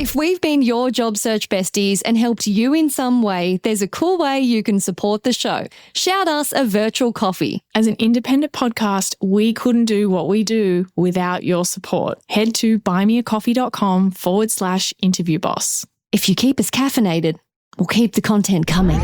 If we've been your job search besties and helped you in some way, there's a cool way you can support the show. Shout us a virtual coffee. As an independent podcast, we couldn't do what we do without your support. Head to buymeacoffee.com/interviewboss. If you keep us caffeinated, we'll keep the content coming.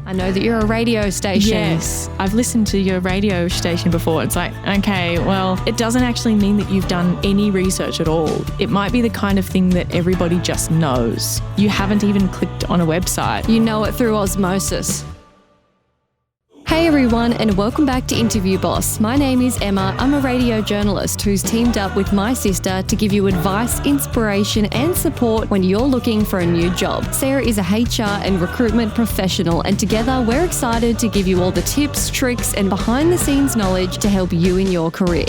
I know that you're a radio station. Yes, I've listened to your radio station before. It's like, okay, well, it doesn't actually mean that you've done any research at all. It might be the kind of thing that everybody just knows. You haven't even clicked on a website. You know it through osmosis. Hey everyone, and welcome back to Interview Boss. My name is Emma. I'm a radio journalist who's teamed up with my sister to give you advice, inspiration and support when you're looking for a new job. Sarah is a HR and recruitment professional, and together we're excited to give you all the tips, tricks and behind the scenes knowledge to help you in your career.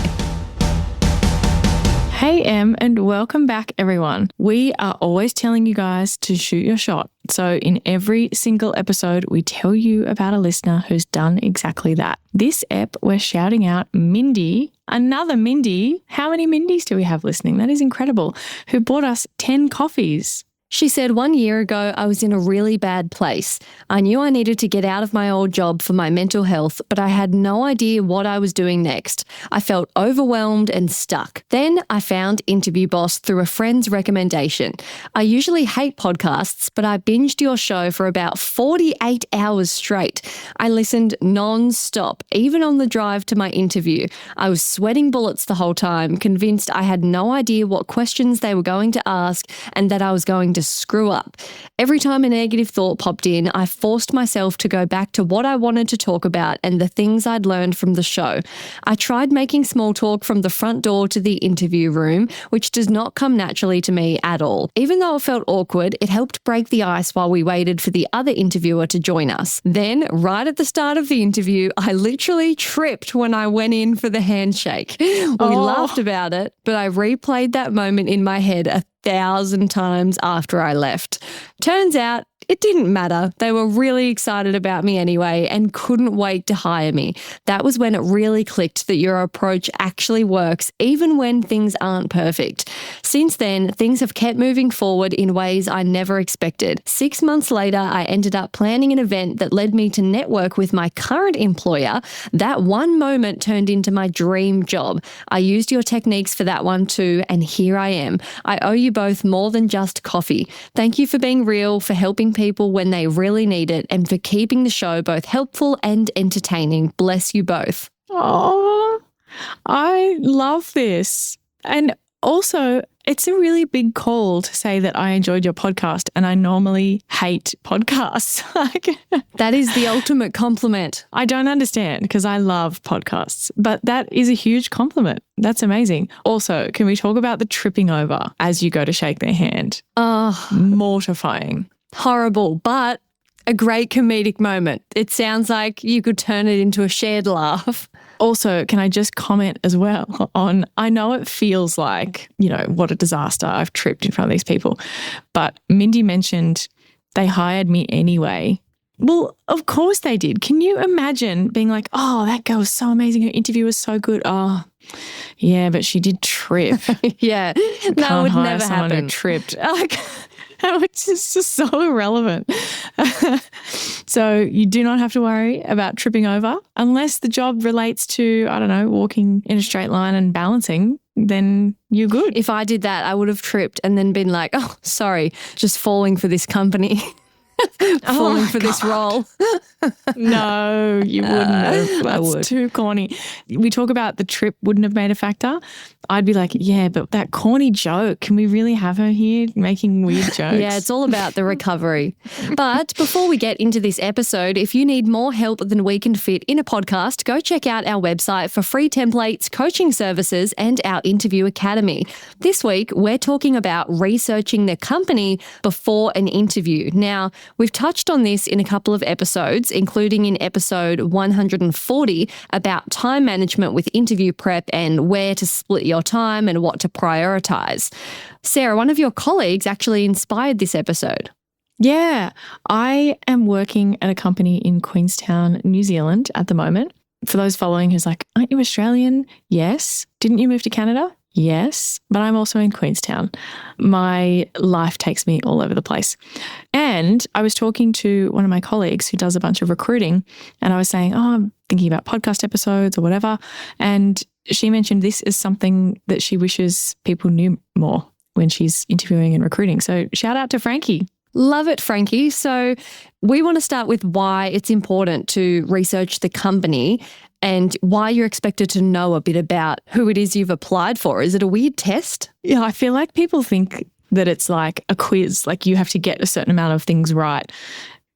Hey Em, and welcome back everyone. We are always telling you guys to shoot your shot. So in every single episode, we tell you about a listener who's done exactly that. This ep, we're shouting out Mindy, another Mindy. How many Mindys do we have listening? That is incredible. Who bought us 10 coffees. She said, 1 year ago, I was in a really bad place. I knew I needed to get out of my old job for my mental health, but I had no idea what I was doing next. I felt overwhelmed and stuck. Then I found Interview Boss through a friend's recommendation. I usually hate podcasts, but I binged your show for about 48 hours straight. I listened nonstop, even on the drive to my interview. I was sweating bullets the whole time, convinced I had no idea what questions they were going to ask and that I was going to screw up. Every time a negative thought popped in, I forced myself to go back to what I wanted to talk about and the things I'd learned from the show. I tried making small talk from the front door to the interview room, which does not come naturally to me at all. Even though it felt awkward, it helped break the ice while we waited for the other interviewer to join us. Then, right at the start of the interview, I literally tripped when I went in for the handshake. We laughed about it, but I replayed that moment in my head 1,000 times after I left. Turns out it didn't matter. They were really excited about me anyway and couldn't wait to hire me. That was when it really clicked that your approach actually works, even when things aren't perfect. Since then, things have kept moving forward in ways I never expected. 6 months later, I ended up planning an event that led me to network with my current employer. That one moment turned into my dream job. I used your techniques for that one too, and here I am. I owe you both more than just coffee. Thank you for being real, for helping people when they really need it, and for keeping the show both helpful and entertaining. Bless you both. Oh, I love this. And also, it's a really big call to say that I enjoyed your podcast and I normally hate podcasts. That is the ultimate compliment. I don't understand because I love podcasts, but that is a huge compliment. That's amazing. Also, can we talk about the tripping over as you go to shake their hand? Mortifying. Horrible, but a great comedic moment. It sounds like you could turn it into a shared laugh. Also, can I just comment as well on, I know it feels like, what a disaster. I've tripped in front of these people. But Mindy mentioned they hired me anyway. Well, of course they did. Can you imagine being like, oh, that girl was so amazing. Her interview was so good. Oh, yeah, but she did trip. Yeah, that would never happen. Who tripped. Which is just so irrelevant. So you do not have to worry about tripping over unless the job relates to, walking in a straight line and balancing, then you're good. If I did that, I would have tripped and then been like, oh, sorry, just falling for this company. Falling for this role. No, you wouldn't have. That's too corny. We talk about the trip wouldn't have made a factor. I'd be like, yeah, but that corny joke, can we really have her here making weird jokes? Yeah, it's all about the recovery. But before we get into this episode, if you need more help than we can fit in a podcast, go check out our website for free templates, coaching services, and our interview academy. This week, we're talking about researching the company before an interview. Now, we've touched on this in a couple of episodes, including in episode 140 about time management with interview prep and where to split your time and what to prioritize. Sarah, one of your colleagues actually inspired this episode. Yeah, I am working at a company in Queenstown, New Zealand at the moment. for those following who's like, aren't you Australian? Yes. Didn't you move to Canada? Yes, but I'm also in Queenstown. My life takes me all over the place. And I was talking to one of my colleagues who does a bunch of recruiting, and I was saying, oh, I'm thinking about podcast episodes or whatever. And she mentioned this is something that she wishes people knew more when she's interviewing and recruiting. So shout out to Frankie. Love it, Frankie. So we want to start with why it's important to research the company and why you're expected to know a bit about who it is you've applied for. Is it a weird test? Yeah, I feel like people think that it's like a quiz, like you have to get a certain amount of things right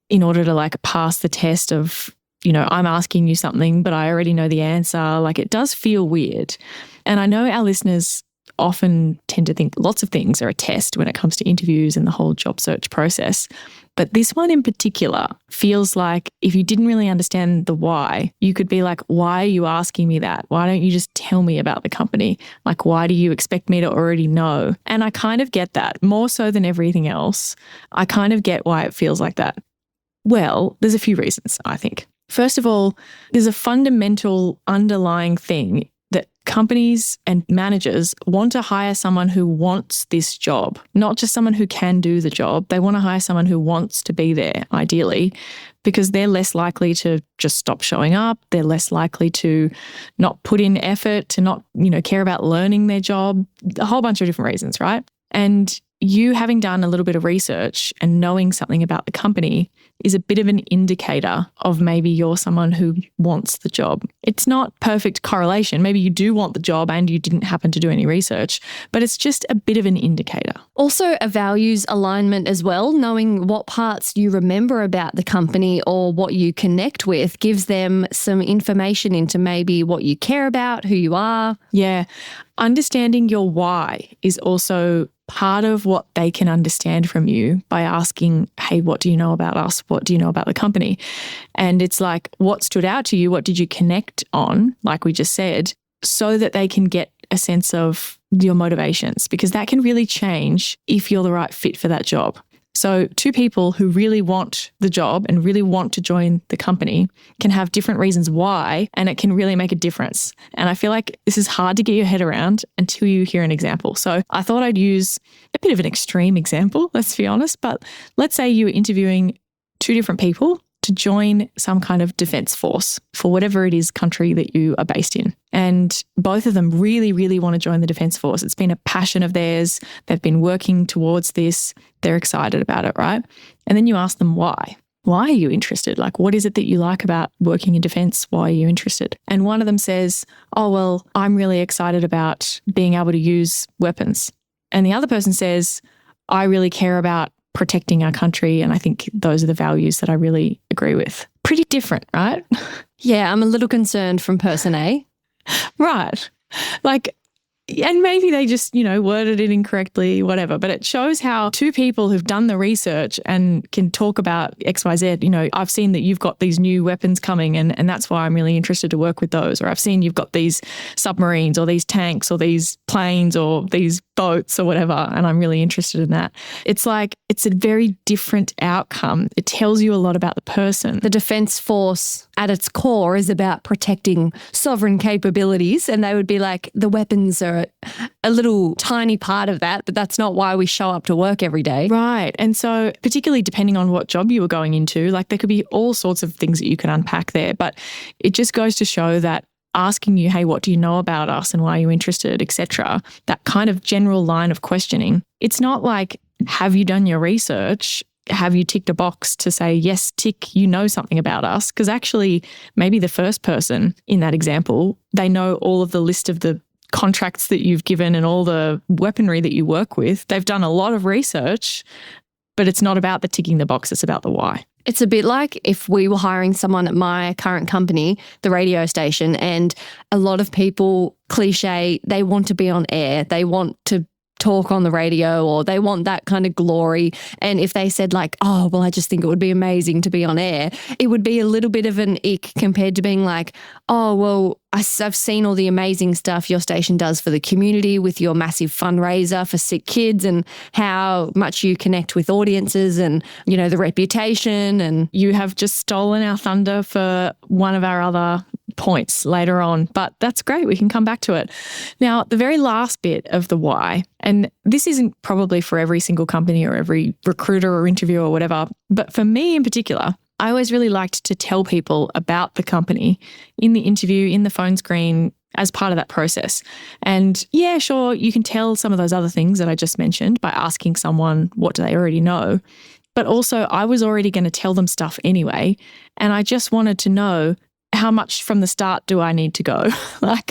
in order to like pass the test of, you know, I'm asking you something, but I already know the answer. Like it does feel weird. And I know our listeners often tend to think lots of things are a test when it comes to interviews and the whole job search process. But this one in particular feels like if you didn't really understand the why, you could be like, why are you asking me that? Why don't you just tell me about the company? Like, why do you expect me to already know? And I kind of get that more so than everything else. I kind of get why it feels like that. Well, there's a few reasons, I think. First of all, there's a fundamental underlying thing that companies and managers want to hire someone who wants this job, not just someone who can do the job. They want to hire someone who wants to be there, ideally, because they're less likely to just stop showing up. They're less likely to not put in effort, to not, care about learning their job, a whole bunch of different reasons, right? And you having done a little bit of research and knowing something about the company is a bit of an indicator of maybe you're someone who wants the job. It's not perfect correlation. Maybe you do want the job and you didn't happen to do any research, but it's just a bit of an indicator. Also, a values alignment as well, knowing what parts you remember about the company or what you connect with gives them some information into maybe what you care about, who you are. Yeah. Understanding your why is also part of what they can understand from you by asking, hey, what do you know about us? What do you know about the company? And it's like, what stood out to you? What did you connect on, like we just said, so that they can get a sense of your motivations, because that can really change if you're the right fit for that job. So two people who really want the job and really want to join the company can have different reasons why, and it can really make a difference. And I feel like this is hard to get your head around until you hear an example. So I thought I'd use a bit of an extreme example, let's be honest, but let's say you were interviewing two different people to join some kind of defence force for whatever it is country that you are based in. And both of them really, really want to join the Defence Force. It's been a passion of theirs. They've been working towards this. They're excited about it, right? And then you ask them why. Why are you interested? Like, what is it that you like about working in defence? Why are you interested? And one of them says, oh, well, I'm really excited about being able to use weapons. And the other person says, I really care about protecting our country. And I think those are the values that I really agree with. Pretty different, right? Yeah, I'm a little concerned from person A. Right. Like, and maybe they just, worded it incorrectly, whatever. But it shows how two people who've done the research and can talk about XYZ, I've seen that you've got these new weapons coming and that's why I'm really interested to work with those. Or I've seen you've got these submarines or these tanks or these planes or these boats or whatever, and I'm really interested in that. It's like, it's a very different outcome. It tells you a lot about the person. The Defence Force at its core is about protecting sovereign capabilities, and they would be like, the weapons are a little tiny part of that, but that's not why we show up to work every day. Right. And so particularly depending on what job you were going into, like there could be all sorts of things that you can unpack there, but it just goes to show that asking you, hey, what do you know about us and why are you interested, etc., that kind of general line of questioning, it's not like, have you done your research? Have you ticked a box to say, yes, tick, you know something about us? Because actually, maybe the first person in that example, they know all of the list of the contracts that you've given and all the weaponry that you work with. They've done a lot of research, but it's not about the ticking the box, it's about the why. It's a bit like if we were hiring someone at my current company, the radio station, and a lot of people, cliche, they want to be on air. They want to talk on the radio or they want that kind of glory. And if they said like, oh, well, I just think it would be amazing to be on air, it would be a little bit of an ick compared to being like, oh, well, I've seen all the amazing stuff your station does for the community with your massive fundraiser for sick kids and how much you connect with audiences and, the reputation. And you have just stolen our thunder for one of our other points later on, but that's great. We can come back to it. Now, the very last bit of the why, and this isn't probably for every single company or every recruiter or interviewer or whatever, but for me in particular, I always really liked to tell people about the company in the interview, in the phone screen, as part of that process. And yeah, sure, you can tell some of those other things that I just mentioned by asking someone what do they already know. But also I was already going to tell them stuff anyway. And I just wanted to know, how much from the start do I need to go? Like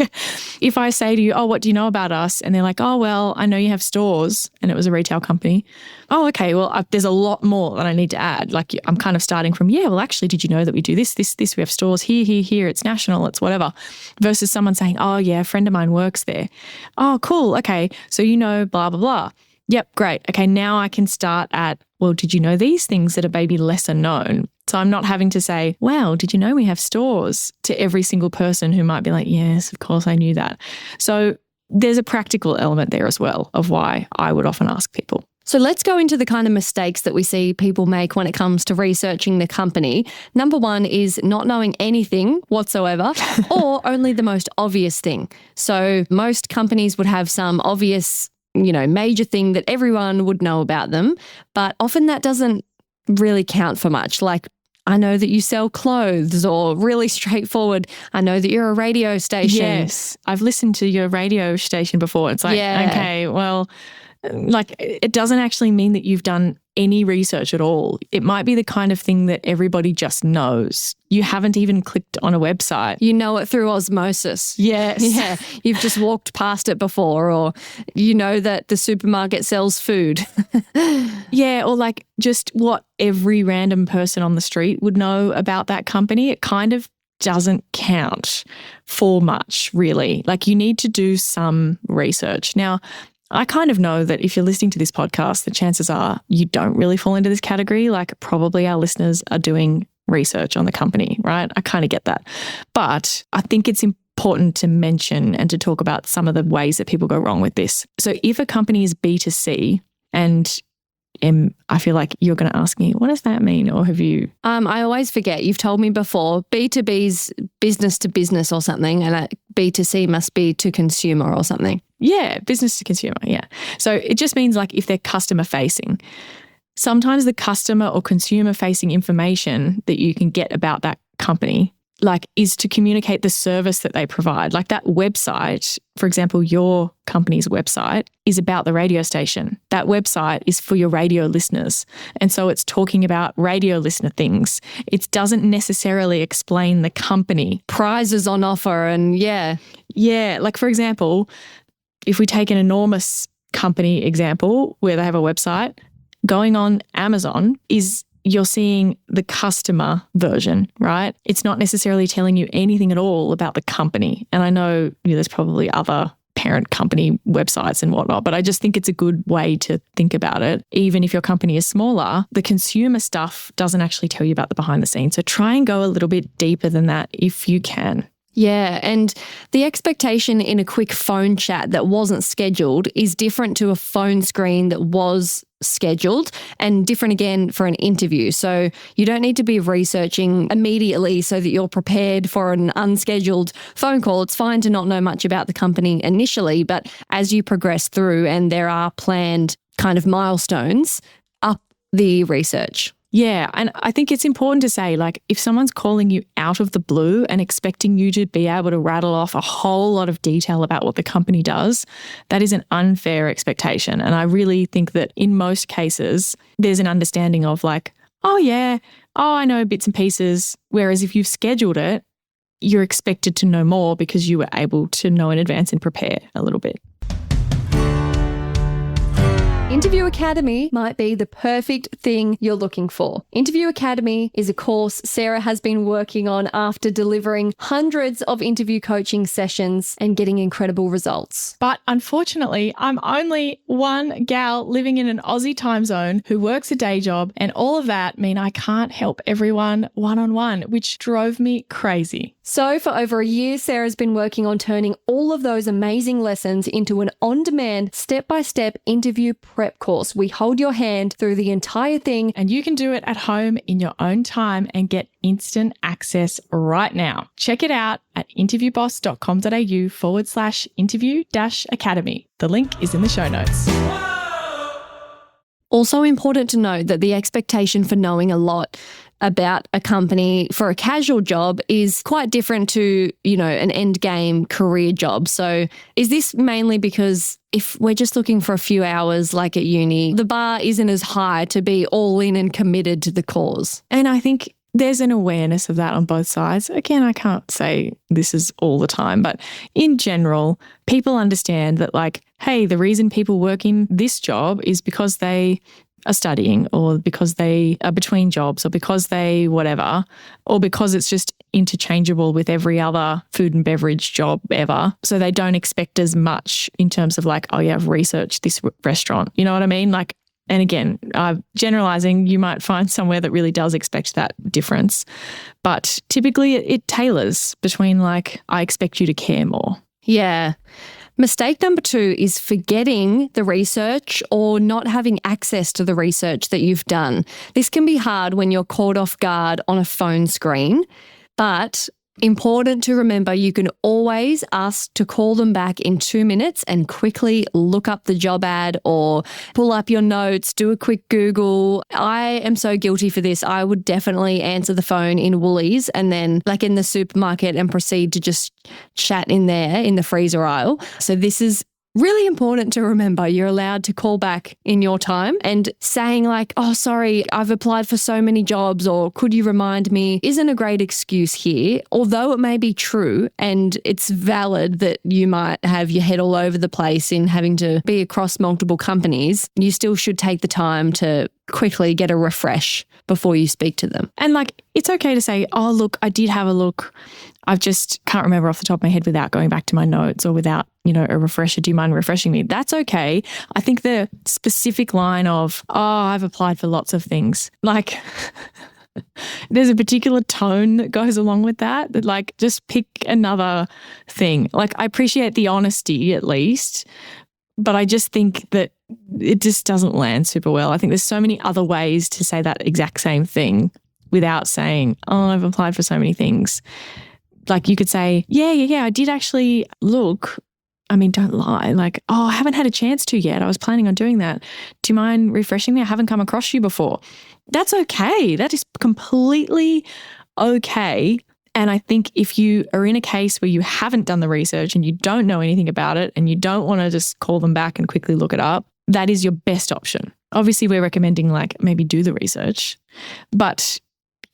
if I say to you, oh, what do you know about us? And they're like, oh, well, I know you have stores, and it was a retail company. Oh, okay, well, there's a lot more that I need to add. Like I'm kind of starting from, yeah, well, actually, did you know that we do this? We have stores here, it's national, it's whatever. Versus someone saying, oh, yeah, a friend of mine works there. Oh, cool. Okay. So you know, blah, blah, blah. Yep, great. Okay, now I can start at, well, did you know these things that are maybe lesser known? So I'm not having to say, wow, did you know we have stores, to every single person who might be like, yes, of course I knew that. So there's a practical element there as well of why I would often ask people. So let's go into the kind of mistakes that we see people make when it comes to researching the company. Number one is not knowing anything whatsoever or only the most obvious thing. So most companies would have some obvious, major thing that everyone would know about them, but often that doesn't really count for much. Like, I know that you sell clothes, or really straightforward, I know that you're a radio station. Yes, I've listened to your radio station before. It's like, okay, well, like it doesn't actually mean that you've done any research at all. It might be the kind of thing that everybody just knows. You haven't even clicked on a website. You know it through osmosis. Yes. Yeah. You've just walked past it before, or you know that the supermarket sells food. Yeah. Or like just what every random person on the street would know about that company. It kind of doesn't count for much, really. Like you need to do some research. Now, I kind of know that if you're listening to this podcast, the chances are you don't really fall into this category. Like probably our listeners are doing research on the company, right? I kind of get that. But I think it's important to mention and to talk about some of the ways that people go wrong with this. So if a company is B2C, and I feel like you're going to ask me, what does that mean? Or have you? I always forget. You've told me before, B2B's business to business or something, and B2C must be to consumer or something. Yeah, business to consumer, yeah. So it just means like if they're customer facing, sometimes the customer or consumer facing information that you can get about that company like is to communicate the service that they provide. Like that website, for example, your company's website is about the radio station. That website is for your radio listeners. And so it's talking about radio listener things. It doesn't necessarily explain the company. Prizes on offer and yeah. Yeah, like for example, if we take an enormous company example where they have a website, going on Amazon is you're seeing the customer version, right? It's not necessarily telling you anything at all about the company. And I know, there's probably other parent company websites and whatnot, but I just think it's a good way to think about it. Even if your company is smaller, the consumer stuff doesn't actually tell you about the behind the scenes. So try and go a little bit deeper than that if you can. Yeah, and the expectation in a quick phone chat that wasn't scheduled is different to a phone screen that was scheduled, and different again for an interview. So you don't need to be researching immediately so that you're prepared for an unscheduled phone call. It's fine to not know much about the company initially, but as you progress through and there are planned kind of milestones, up the research. Yeah, and I think it's important to say, like, if someone's calling you out of the blue and expecting you to be able to rattle off a whole lot of detail about what the company does, that is an unfair expectation. And I really think that in most cases, there's an understanding of like, oh yeah, oh, I know bits and pieces. Whereas if you've scheduled it, you're expected to know more because you were able to know in advance and prepare a little bit. Interview Academy might be the perfect thing you're looking for. Interview Academy is a course Sarah has been working on after delivering hundreds of interview coaching sessions and getting incredible results. But unfortunately, I'm only one gal living in an Aussie time zone who works a day job, and all of that mean I can't help everyone one-on-one, which drove me crazy. So for over a year, Sarah's been working on turning all of those amazing lessons into an on-demand, step-by-step interview prep prep course. We hold your hand through the entire thing. And you can do it at home in your own time and get instant access right now. Check it out at interviewboss.com.au/interview-academy. The link is in the show notes. Also important to note that the expectation for knowing a lot about a company for a casual job is quite different to, an end game career job. So is this mainly because if we're just looking for a few hours like at uni, the bar isn't as high to be all in and committed to the cause? And I think there's an awareness of that on both sides. Again, I can't say this is all the time, but in general, people understand that hey, the reason people work in this job is because they are studying or because they are between jobs or because they whatever, or because it's just interchangeable with every other food and beverage job ever. So they don't expect as much in terms of I've researched this restaurant. You know what I mean? And again, generalizing, you might find somewhere that really does expect that difference. But typically it tailors between I expect you to care more. Yeah. Mistake number 2 is forgetting the research or not having access to the research that you've done. This can be hard when you're caught off guard on a phone screen, but important to remember, you can always ask to call them back in 2 minutes and quickly look up the job ad or pull up your notes, do a quick Google. I am so guilty for this. I would definitely answer the phone in Woolies and then in the supermarket and proceed to just chat in there in the freezer aisle. So this is really important to remember. You're allowed to call back in your time, and saying oh, sorry, I've applied for so many jobs, or could you remind me, isn't a great excuse here. Although it may be true and it's valid that you might have your head all over the place in having to be across multiple companies, you still should take the time to quickly get a refresh before you speak to them. And it's okay to say, oh, look, I did have a look. I just can't remember off the top of my head without going back to my notes or without, a refresher. Do you mind refreshing me? That's okay. I think the specific line of, oh, I've applied for lots of things, there's a particular tone that goes along with that just pick another thing. I appreciate the honesty at least, but I just think that it just doesn't land super well. I think there's so many other ways to say that exact same thing without saying, oh, I've applied for so many things. You could say, yeah, I did actually look. I mean, don't lie. Oh, I haven't had a chance to yet. I was planning on doing that. Do you mind refreshing me? I haven't come across you before. That's okay. That is completely okay. And I think if you are in a case where you haven't done the research and you don't know anything about it and you don't want to just call them back and quickly look it up, that is your best option. Obviously, we're recommending maybe do the research. But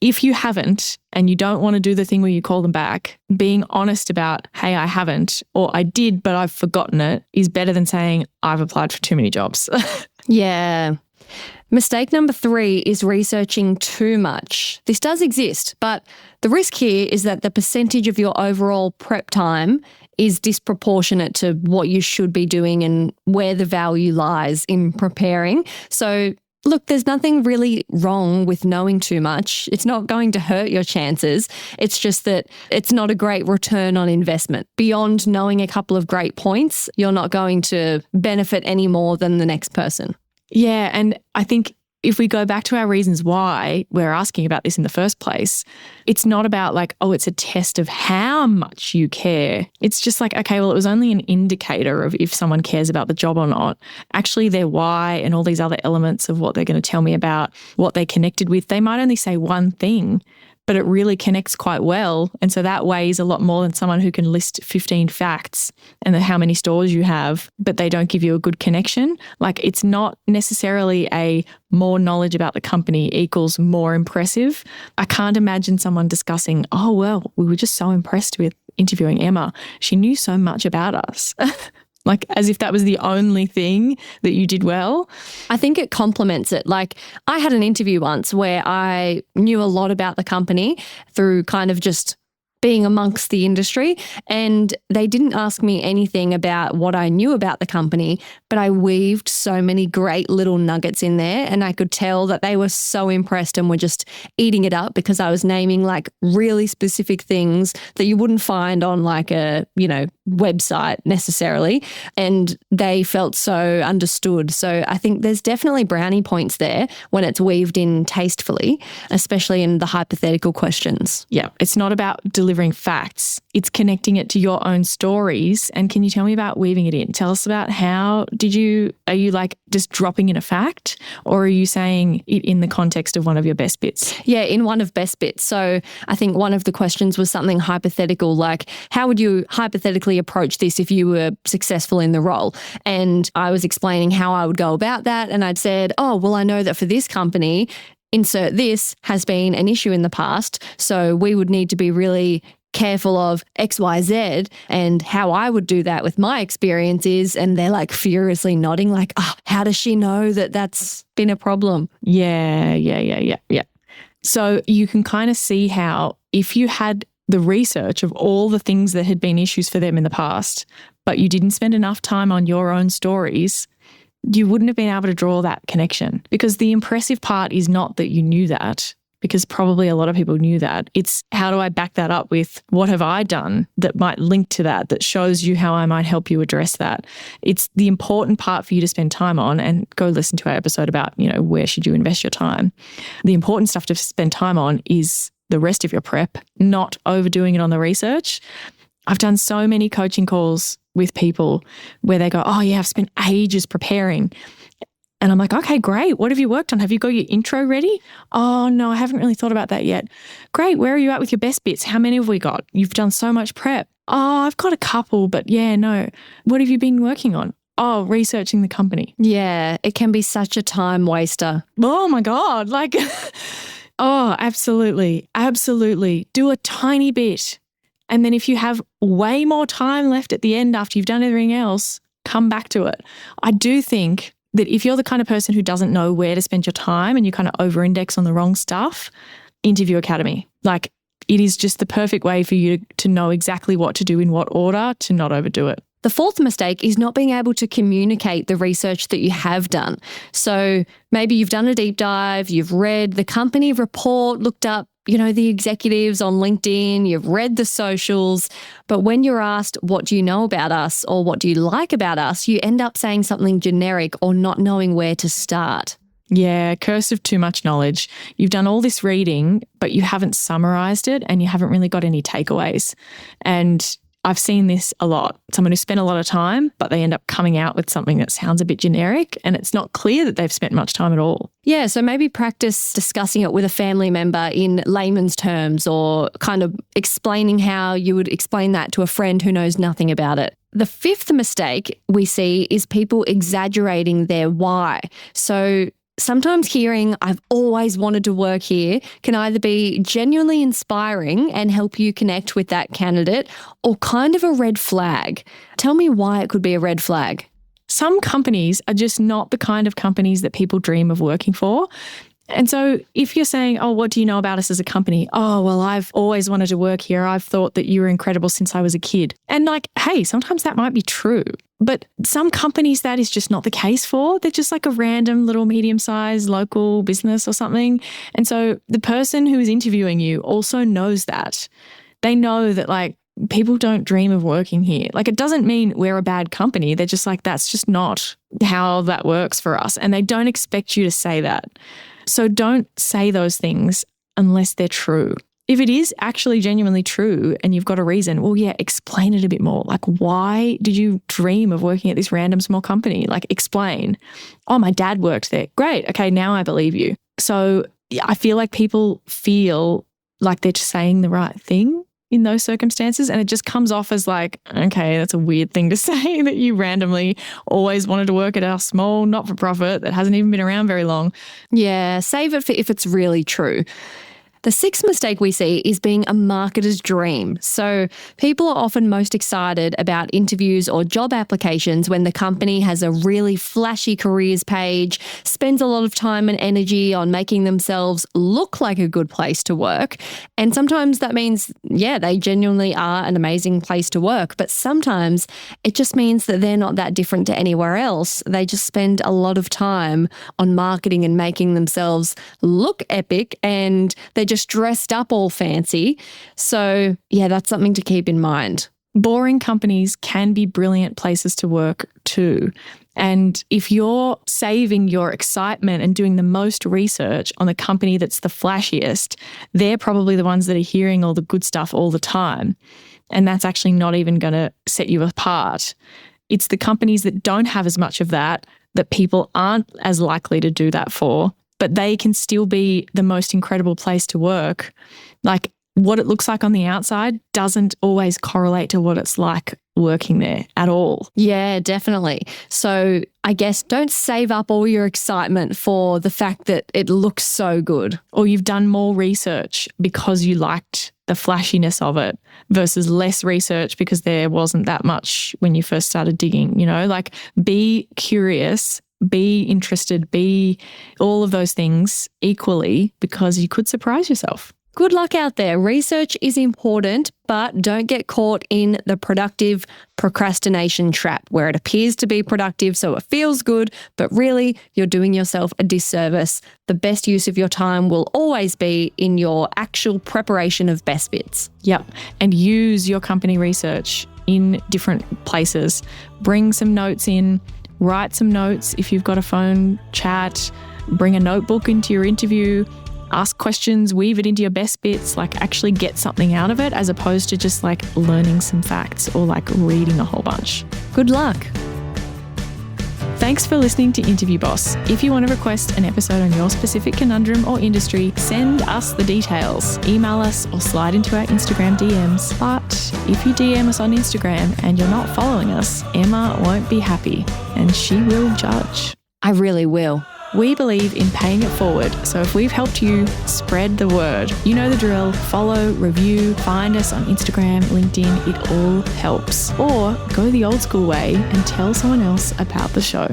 if you haven't and you don't want to do the thing where you call them back, being honest about, hey, I haven't, or I did, but I've forgotten it, is better than saying, I've applied for too many jobs. Yeah. Mistake number 3 is researching too much. This does exist, but the risk here is that the percentage of your overall prep time is disproportionate to what you should be doing and where the value lies in preparing. So look, there's nothing really wrong with knowing too much. It's not going to hurt your chances. It's just that it's not a great return on investment. Beyond knowing a couple of great points, you're not going to benefit any more than the next person. Yeah, and I think if we go back to our reasons why we're asking about this in the first place, it's not about it's a test of how much you care. It's just okay, well, it was only an indicator of if someone cares about the job or not. Actually, their why and all these other elements of what they're going to tell me about what they connected with, they might only say one thing, but it really connects quite well. And so that weighs a lot more than someone who can list 15 facts and how many stores you have, but they don't give you a good connection. It's not necessarily a more knowledge about the company equals more impressive. I can't imagine someone discussing, oh, well, we were just so impressed with interviewing Emma. She knew so much about us. As if that was the only thing that you did well. I think it complements it. I had an interview once where I knew a lot about the company through kind of just being amongst the industry. And they didn't ask me anything about what I knew about the company, but I weaved so many great little nuggets in there. And I could tell that they were so impressed and were just eating it up because I was naming like really specific things that you wouldn't find on like a, website necessarily. And they felt so understood. So I think there's definitely brownie points there when it's weaved in tastefully, especially in the hypothetical questions. Yeah, it's not about delivering facts. It's connecting it to your own stories. And can you tell me about weaving it in? Tell us about are you like just dropping in a fact, or are you saying it in the context of one of your best bits? Yeah, in one of best bits. So I think one of the questions was something hypothetical, like how would you hypothetically approach this if you were successful in the role? And I was explaining how I would go about that. And I'd said, oh, well, I know that for this company, insert this has been an issue in the past. So we would need to be really careful of X, Y, Z, and how I would do that with my experiences. And they're like furiously nodding like, oh, how does she know that that's been a problem? Yeah. So you can kind of see how if you had the research of all the things that had been issues for them in the past, but you didn't spend enough time on your own stories, you wouldn't have been able to draw that connection. Because the impressive part is not that you knew that, because probably a lot of people knew that. It's how do I back that up with what have I done that might link to that shows you how I might help you address that. It's the important part for you to spend time on, and go listen to our episode about, where should you invest your time. The important stuff to spend time on is the rest of your prep, not overdoing it on the research. I've done so many coaching calls with people where they go, oh yeah, I've spent ages preparing. And I'm like, okay, great. What have you worked on? Have you got your intro ready? Oh no, I haven't really thought about that yet. Great. Where are you at with your best bits? How many have we got? You've done so much prep. Oh, I've got a couple, but yeah, no. What have you been working on? Oh, researching the company. Yeah, it can be such a time waster. Oh my God. Like, oh, absolutely. Absolutely. Do a tiny bit. And then if you have way more time left at the end after you've done everything else, come back to it. I do think that if you're the kind of person who doesn't know where to spend your time and you kind of over-index on the wrong stuff, Interview Academy. Like, it is just the perfect way for you to know exactly what to do in what order to not overdo it. The fourth mistake is not being able to communicate the research that you have done. So maybe you've done a deep dive, you've read the company report, looked up, the executives on LinkedIn, you've read the socials, but when you're asked, what do you know about us or what do you like about us, you end up saying something generic or not knowing where to start. Yeah, curse of too much knowledge. You've done all this reading, but you haven't summarized it and you haven't really got any takeaways. And I've seen this a lot. Someone who spent a lot of time, but they end up coming out with something that sounds a bit generic and it's not clear that they've spent much time at all. Yeah, so maybe practice discussing it with a family member in layman's terms, or kind of explaining how you would explain that to a friend who knows nothing about it. The fifth mistake we see is people exaggerating their why. So sometimes hearing, I've always wanted to work here, can either be genuinely inspiring and help you connect with that candidate, or kind of a red flag. Tell me why it could be a red flag. Some companies are just not the kind of companies that people dream of working for. And so if you're saying, oh, what do you know about us as a company? Oh, well, I've always wanted to work here. I've thought that you were incredible since I was a kid. And like, hey, sometimes that might be true. But some companies that is just not the case for. They're just like a random little medium-sized local business or something. And so the person who is interviewing you also knows that. They know that like people don't dream of working here. Like, it doesn't mean we're a bad company. They're just like, that's just not how that works for us. And they don't expect you to say that. So don't say those things unless they're true. If it is actually genuinely true and you've got a reason, well, yeah, explain it a bit more. Like, why did you dream of working at this random small company? Like, explain. Oh, my dad worked there. Great. Okay, now I believe you. So yeah, I feel like people feel like they're just saying the right thing in those circumstances. And it just comes off as like, okay, that's a weird thing to say, that you randomly always wanted to work at our small not-for-profit that hasn't even been around very long. Yeah, save it for if it's really true. The sixth mistake we see is being a marketer's dream. So people are often most excited about interviews or job applications when the company has a really flashy careers page, spends a lot of time and energy on making themselves look like a good place to work. And sometimes that means, they genuinely are an amazing place to work. But sometimes it just means that they're not that different to anywhere else. They just spend a lot of time on marketing and making themselves look epic, and they're just dressed up all fancy. So that's something to keep in mind. Boring companies can be brilliant places to work too. And if you're saving your excitement and doing the most research on the company that's the flashiest, they're probably the ones that are hearing all the good stuff all the time. And that's actually not even going to set you apart. It's the companies that don't have as much of that people aren't as likely to do that for, but they can still be the most incredible place to work. Like, what it looks like on the outside doesn't always correlate to what it's like working there at all. Yeah, definitely. So I guess don't save up all your excitement for the fact that it looks so good. Or you've done more research because you liked the flashiness of it versus less research because there wasn't that much when you first started digging, like be curious, be interested, be all of those things equally, because you could surprise yourself. Good luck out there. Research is important, but don't get caught in the productive procrastination trap where it appears to be productive so it feels good, but really you're doing yourself a disservice. The best use of your time will always be in your actual preparation of best bits. Yep. And use your company research in different places. Bring some notes in, write some notes if you've got a phone, chat, bring a notebook into your interview. Ask questions, weave it into your best bits, like actually get something out of it as opposed to just like learning some facts or like reading a whole bunch. Good luck. Thanks for listening to Interview Boss. If you want to request an episode on your specific conundrum or industry, send us the details. Email us or slide into our Instagram DMs. But if you DM us on Instagram and you're not following us, Emma won't be happy and she will judge. I really will. We believe in paying it forward, so if we've helped you, spread the word. You know the drill. Follow, review, find us on Instagram, LinkedIn. It all helps. Or go the old school way and tell someone else about the show.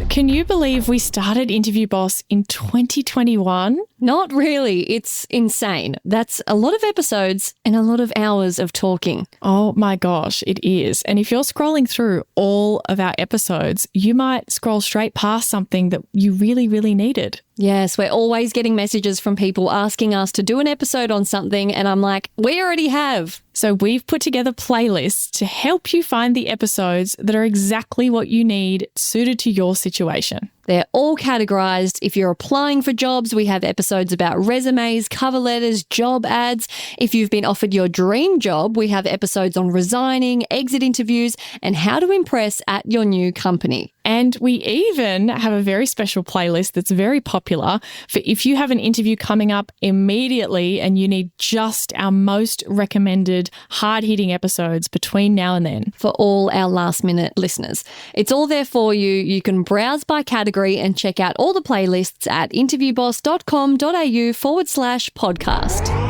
Can you believe we started Interview Boss in 2021? Not really. It's insane. That's a lot of episodes and a lot of hours of talking. Oh my gosh, it is. And if you're scrolling through all of our episodes, you might scroll straight past something that you really, really needed. Yes, we're always getting messages from people asking us to do an episode on something, and I'm like, we already have. So we've put together playlists to help you find the episodes that are exactly what you need, suited to your situation. They're all categorized. If you're applying for jobs, we have episodes about resumes, cover letters, job ads. If you've been offered your dream job, we have episodes on resigning, exit interviews, and how to impress at your new company. And we even have a very special playlist that's very popular for if you have an interview coming up immediately and you need just our most recommended hard-hitting episodes between now and then. For all our last-minute listeners. It's all there for you. You can browse by category and check out all the playlists at interviewboss.com.au/podcast.